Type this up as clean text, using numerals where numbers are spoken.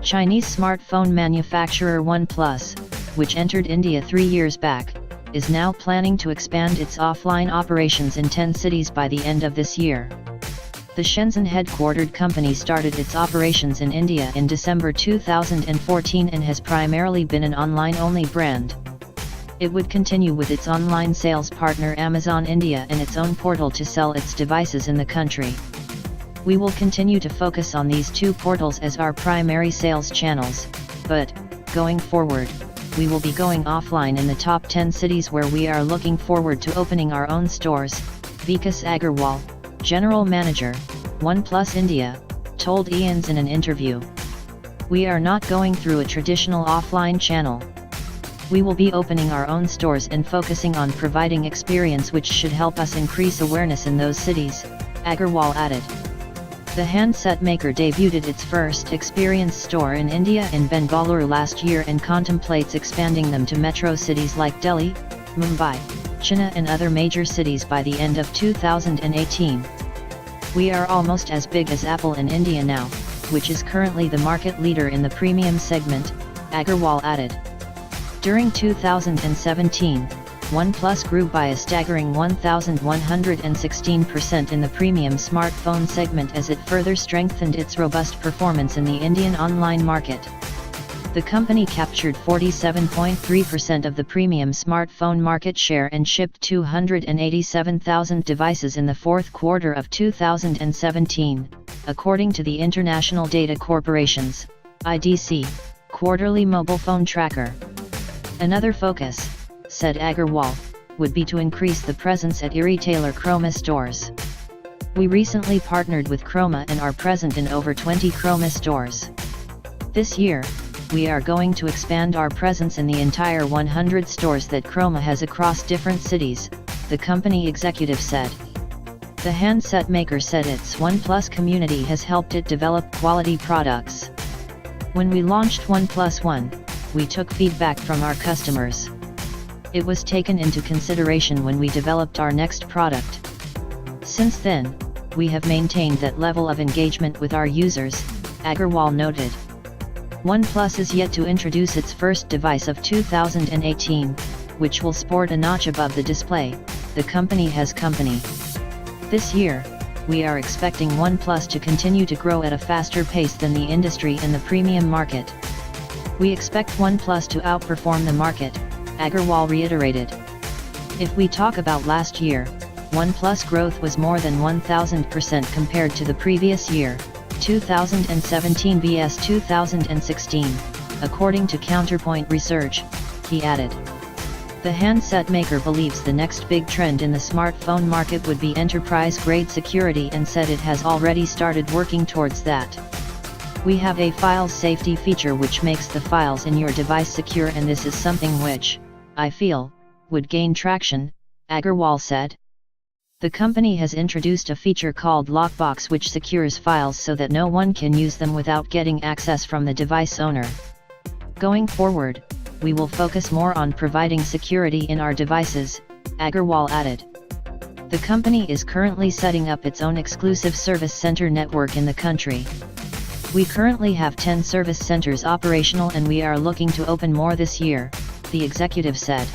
Chinese smartphone manufacturer OnePlus, which entered India 3 years back, is now planning to expand its offline operations in 10 cities by the end of this year. The Shenzhen-headquartered company started its operations in India in December 2014 and has primarily been an online-only brand. It would continue with its online sales partner Amazon India and its own portal to sell its devices in the country. We will continue to focus on these two portals as our primary sales channels, but, going forward, we will be going offline in the top 10 cities where we are looking forward to opening our own stores, Vikas Agarwal, General Manager, OnePlus India, told Ians in an interview. We are not going through a traditional offline channel. We will be opening our own stores and focusing on providing experience which should help us increase awareness in those cities, Agarwal added. The handset maker debuted its first experience store in India in Bengaluru last year and contemplates expanding them to metro cities like Delhi, Mumbai, Chennai and other major cities by the end of 2018. We are almost as big as Apple in India now, which is currently the market leader in the premium segment, Agarwal added. During 2017, OnePlus grew by a staggering 1,116% in the premium smartphone segment as it further strengthened its robust performance in the Indian online market. The company captured 47.3% of the premium smartphone market share and shipped 287,000 devices in the fourth quarter of 2017, according to the International Data Corporation's (IDC) quarterly mobile phone tracker. Another focus, said Agarwal, would be to increase the presence at e-retailer Chroma stores. We recently partnered with Chroma and are present in over 20 Chroma stores. This year, we are going to expand our presence in the entire 100 stores that Chroma has across different cities, the company executive said. The handset maker said its OnePlus community has helped it develop quality products. When we launched OnePlus One, we took feedback from our customers. It was taken into consideration when we developed our next product. Since then, we have maintained that level of engagement with our users, Agarwal noted. OnePlus is yet to introduce its first device of 2018, which will sport a notch above the display, the company has company. This year, we are expecting OnePlus to continue to grow at a faster pace than the industry in the premium market. We expect OnePlus to outperform the market, Agarwal reiterated. If we talk about last year, OnePlus growth was more than 1,000% compared to the previous year, 2017 vs 2016, according to Counterpoint Research, he added. The handset maker believes the next big trend in the smartphone market would be enterprise-grade security and said it has already started working towards that. We have a files safety feature which makes the files in your device secure, and this is something which, I feel, would gain traction, Agarwal said. The company has introduced a feature called Lockbox which secures files so that no one can use them without getting access from the device owner. Going forward, we will focus more on providing security in our devices, Agarwal added. The company is currently setting up its own exclusive service center network in the country. We currently have 10 service centers operational and we are looking to open more this year, the executive said.